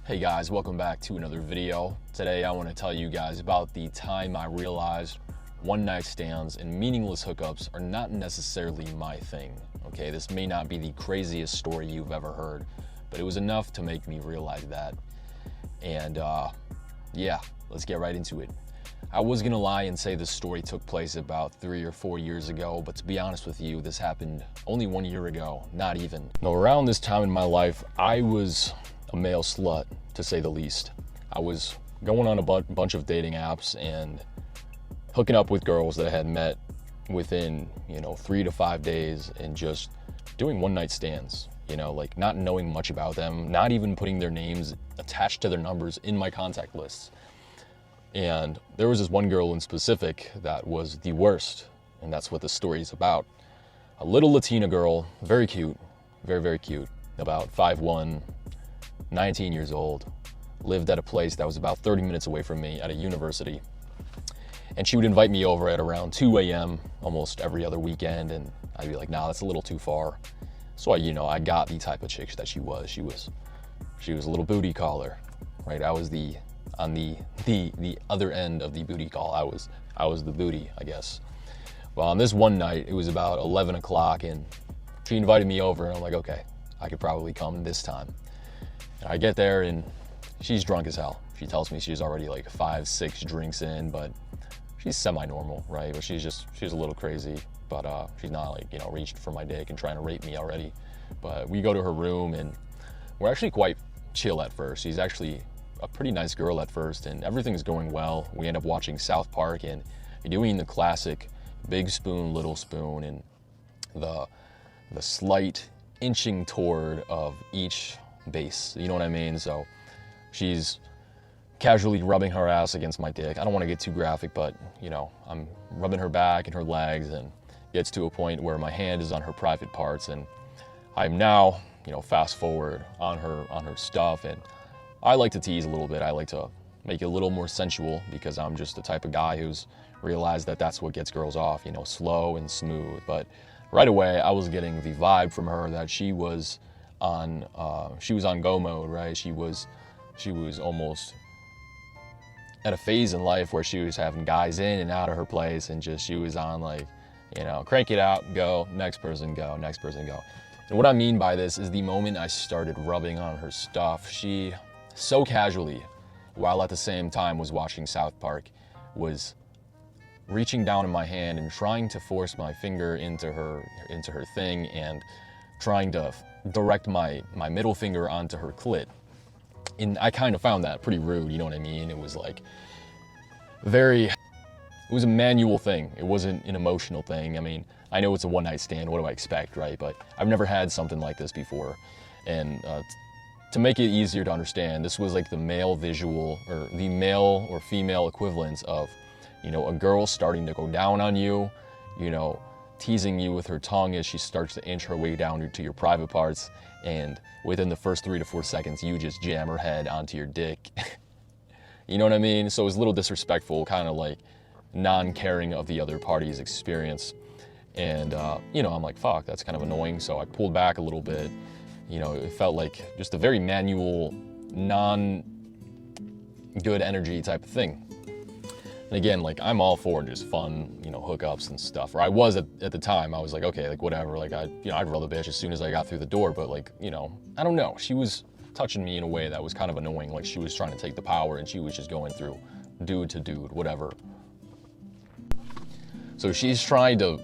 Hey guys, welcome back to another video. Today I want to tell you guys about the time I realized one-night stands and meaningless hookups are not necessarily my thing. Okay, this may not be the craziest story you've ever heard, but it was enough to make me realize that. And yeah, let's get right into it. I was gonna lie and say this story took place about 3 or 4 years ago, but to be honest with you, this happened only 1 year ago, not even. Now, around this time in my life, I was a male slut, to say the least. I was going on a bunch of dating apps and hooking up with girls that I had met within, 3 to 5 days and just doing one-night stands, like not knowing much about them, not even putting their names attached to their numbers in my contact lists. And there was this one girl in specific that was the worst, and that's what the story is about. A little Latina girl, very cute, very, very cute, about 5'1", 19 years old, lived at a place that was about 30 minutes away from me at a university. And she would invite me over at around 2 a.m. almost every other weekend, and I'd be like, nah, that's a little too far. So I got the type of chick that she was. She was a little booty caller, right? I was on the other end of the booty call. I was the booty, I guess. Well, on this one night, it was about 11 o'clock, and she invited me over, and I'm like, okay, I could probably come this time. And I get there, and she's drunk as hell. She tells me she's already like 5-6 drinks in, but she's semi-normal, right? But she's a little crazy, but she's not like, reaching for my dick and trying to rape me already. But we go to her room, and we're actually quite chill at first. She's actually a pretty nice girl at first, and everything's going well. We end up watching South Park and doing the classic big spoon, little spoon, and the slight inching toward of each base, you know what I mean? So she's casually rubbing her ass against my dick. I don't want to get too graphic, but I'm rubbing her back and her legs, and gets to a point where my hand is on her private parts, and I'm now, fast forward on her stuff, and I like to tease a little bit. I like to make it a little more sensual because I'm just the type of guy who's realized that that's what gets girls off, slow and smooth. But right away, I was getting the vibe from her that she was on go mode, right? She was almost at a phase in life where she was having guys in and out of her place, and she was on like, crank it out, go, next person go, next person go. And what I mean by this is the moment I started rubbing on her stuff, she so casually, while at the same time was watching South Park, was reaching down in my hand and trying to force my finger into her thing and trying to direct my middle finger onto her clit. And I kind of found that pretty rude, you know what I mean? It was like it was a manual thing. It wasn't an emotional thing. I mean, I know it's a one-night stand, what do I expect, right? But I've never had something like this before. And to make it easier to understand, this was like the male visual, or the male or female equivalents of, a girl starting to go down on you, teasing you with her tongue as she starts to inch her way down to your private parts, and within the first 3 to 4 seconds, you just jam her head onto your dick. You know what I mean? So it was a little disrespectful, kind of like non-caring of the other party's experience. And, I'm like, fuck, that's kind of annoying. So I pulled back a little bit. It felt like just a very manual, non-good energy type of thing. And again, like, I'm all for just fun, hookups and stuff. Or I was at the time. I was like, okay, like, whatever. Like, I'd roll the bitch as soon as I got through the door. But, like, I don't know. She was touching me in a way that was kind of annoying. Like, she was trying to take the power, and she was just going through dude to dude, whatever. So she's trying to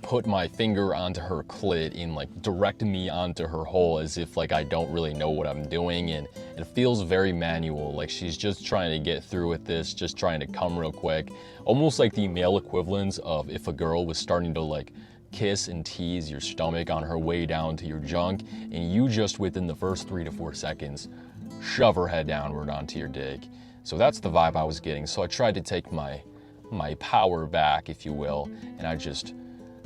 put my finger onto her clit and like direct me onto her hole as if like I don't really know what I'm doing, and it feels very manual, like she's just trying to get through with this, just trying to come real quick, almost like the male equivalents of if a girl was starting to like kiss and tease your stomach on her way down to your junk, and you just within the first 3 to 4 seconds shove her head downward onto your dick. So that's the vibe I was getting. So I tried to take my power back, if you will, and I just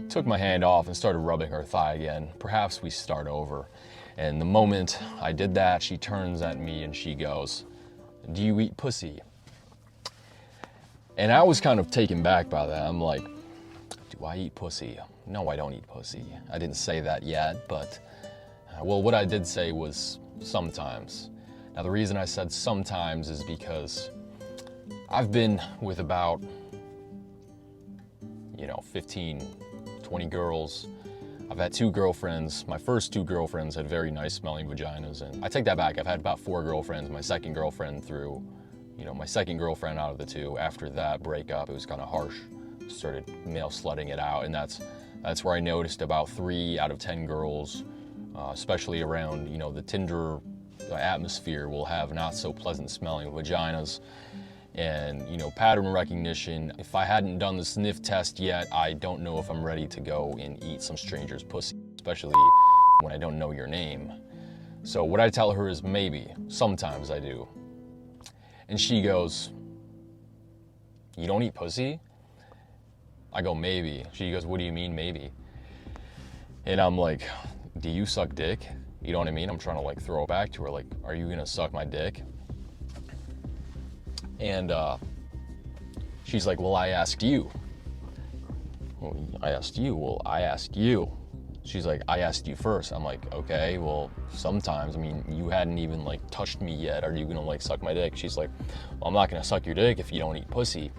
took my hand off and started rubbing her thigh again. Perhaps we start over. And the moment I did that, she turns at me and she goes, "Do you eat pussy?" And I was kind of taken back by that. I'm like, do I eat pussy? No, I don't eat pussy. I didn't say that yet, but well, what I did say was sometimes. Now, the reason I said sometimes is because I've been with about, 15, 20 girls. I've had 2 girlfriends. My first 2 girlfriends had very nice smelling vaginas, and I take that back. I've had about 4 girlfriends. My second girlfriend my second girlfriend out of the 2. After that breakup, it was kind of harsh. Started male slutting it out, and that's where I noticed about 3 out of 10 girls, especially around, the Tinder atmosphere, will have not so pleasant smelling vaginas. And, pattern recognition. If I hadn't done the sniff test yet, I don't know if I'm ready to go and eat some stranger's pussy, especially when I don't know your name. So what I tell her is maybe. Sometimes I do. And she goes, "You don't eat pussy?" I go, "Maybe." She goes, "What do you mean, maybe?" And I'm like, "Do you suck dick?" You know what I mean? I'm trying to throw it back to her, are you gonna suck my dick? And she's like, "Well, I asked you." "Well, I asked you." "Well, I asked you." She's like, "I asked you first." I'm like, "Okay, well, sometimes, you hadn't even touched me yet. Are you gonna suck my dick?" She's like, "Well, I'm not gonna suck your dick if you don't eat pussy."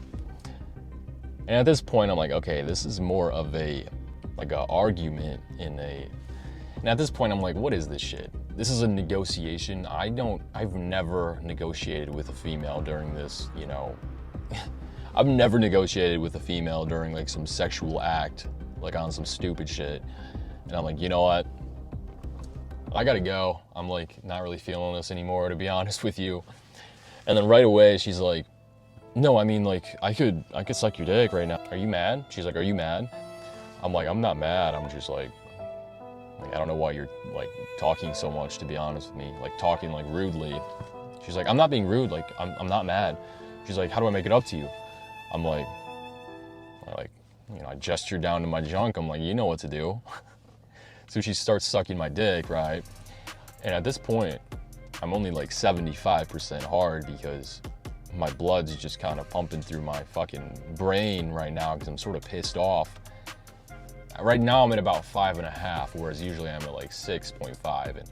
And at this point, I'm like, okay, this is more of a argument and at this point, I'm like, what is this shit? This is a negotiation. I've never negotiated with a female during this, I've never negotiated with a female during some sexual act, on some stupid shit. And I'm like, you know what? I gotta go. I'm not really feeling this anymore, to be honest with you. And then right away, she's like, "No, I could suck your dick right now. Are you mad?" She's like, "Are you mad?" I'm like, "I'm not mad. I'm just I don't know why you're talking so much, to be honest with me, talking rudely." She's like, "I'm not being rude. I'm not mad." She's like, "How do I make it up to you?" I'm like, I gesture down to my junk. I'm like, "You know what to do." So she starts sucking my dick, right? And at this point, I'm only 75% hard because my blood's just kind of pumping through my fucking brain right now because I'm sort of pissed off. Right now I'm at about 5.5, whereas usually I'm at 6.5, and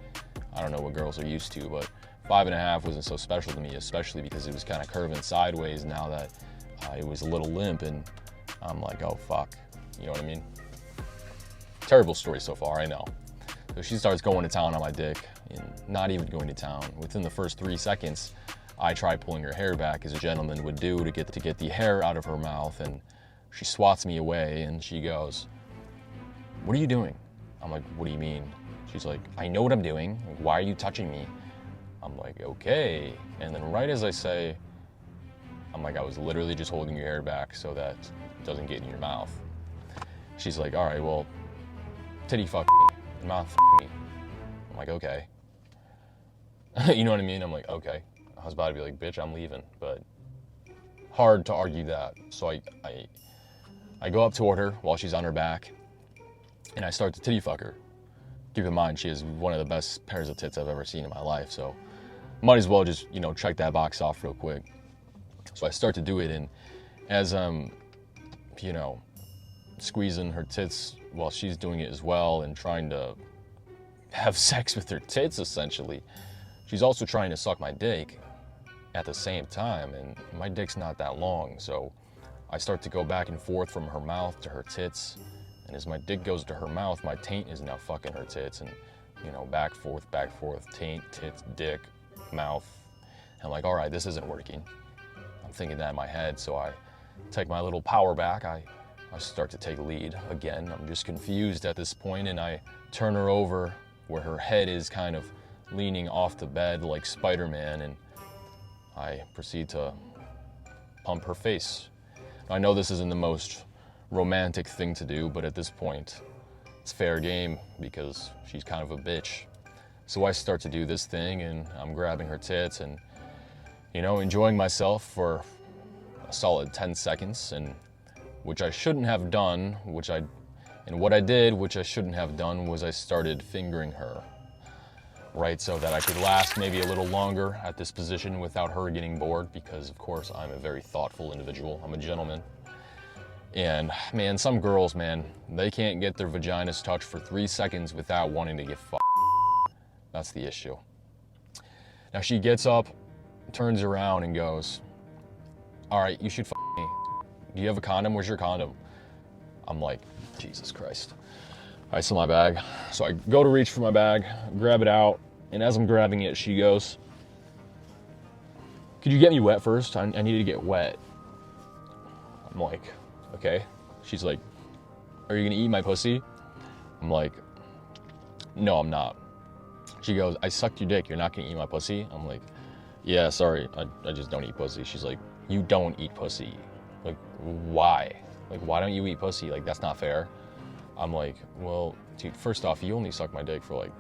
I don't know what girls are used to, but 5.5 wasn't so special to me, especially because it was kind of curving sideways now that it was a little limp, and I'm like, oh fuck, you know what I mean? Terrible story so far, I know. So she starts going to town on my dick, and not even going to town. Within the first 3 seconds, I try pulling her hair back, as a gentleman would do, to get the hair out of her mouth, and she swats me away, and she goes, "What are you doing?" I'm like, "What do you mean?" She's like, "I know what I'm doing. Why are you touching me?" I'm like, "Okay." And then right as I say, I'm like, "I was literally just holding your hair back so that it doesn't get in your mouth." She's like, "All right, well, titty fuck me, mouth fuck me." I'm like, "Okay." You know what I mean? I'm like, "Okay." I was about to be like, "Bitch, I'm leaving," but hard to argue that. So I go up toward her while she's on her back, and I start to titty fuck her. Keep in mind, she has one of the best pairs of tits I've ever seen in my life, so might as well just, check that box off real quick. So I start to do it, and as I'm, squeezing her tits while she's doing it as well and trying to have sex with her tits, essentially, she's also trying to suck my dick at the same time, and my dick's not that long, so I start to go back and forth from her mouth to her tits, and as my dick goes to her mouth, my taint is now fucking her tits, and back, forth, taint, tits, dick, mouth. And I'm like, all right, this isn't working. I'm thinking that in my head, so I take my little power back. I start to take lead again. I'm just confused at this point, and I turn her over where her head is kind of leaning off the bed like Spider-Man, and I proceed to pump her face. I know this isn't the most romantic thing to do, but at this point, it's fair game because she's kind of a bitch. So I start to do this thing, and I'm grabbing her tits and, enjoying myself for a solid 10 seconds, and which I shouldn't have done, what I did, which I shouldn't have done, was I started fingering her, right, so that I could last maybe a little longer at this position without her getting bored, because of course I'm a very thoughtful individual. I'm a gentleman. And man, some girls, man, they can't get their vaginas touched for 3 seconds without wanting to get fucked. That's the issue. Now she gets up, turns around and goes, all right, you should f me. Do you have a condom? Where's your condom? I'm like, Jesus Christ. All right, so my bag. So I go to reach for my bag, grab it out, and as I'm grabbing it, she goes, could you get me wet first? I need to get wet. I'm like, okay. She's like, are you gonna eat my pussy? I'm like, no, I'm not. She goes, I sucked your dick, you're not gonna eat my pussy? I'm like, yeah, sorry, I just don't eat pussy. She's like, you don't eat pussy. Like, why? Like, why don't you eat pussy? Like, that's not fair. I'm like, well, dude, first off, you only suck my dick for like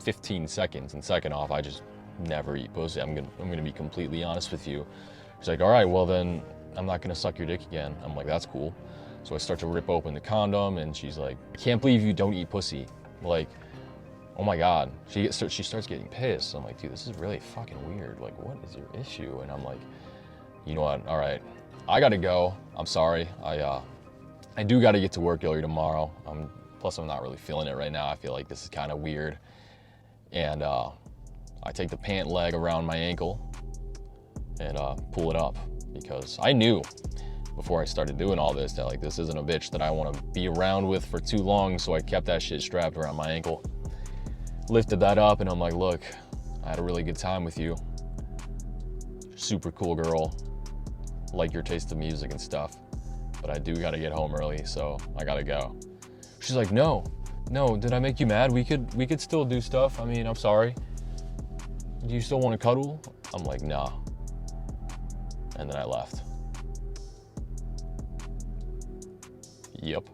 15 seconds. And second off, I just never eat pussy. I'm gonna be completely honest with you. She's like, all right, well then, I'm not gonna suck your dick again. I'm like, that's cool. So I start to rip open the condom and she's like, I can't believe you don't eat pussy. Like, oh my God. She starts getting pissed. I'm like, dude, this is really fucking weird. Like, what is your issue? And I'm like, you know what, all right, I gotta go. I'm sorry, I do gotta get to work early tomorrow. Plus I'm not really feeling it right now. I feel like this is kind of weird. And I take the pant leg around my ankle and pull it up because I knew before I started doing all this that like this isn't a bitch that I want to be around with for too long, so I kept that shit strapped around my ankle. Lifted that up and I'm like, look, I had a really good time with you. Super cool girl. Like your taste of music and stuff. But I do gotta get home early, so I gotta go. She's like, no, did I make you mad? We could still do stuff. I mean, I'm sorry. Do you still want to cuddle? I'm like, nah. And then I left. Yep.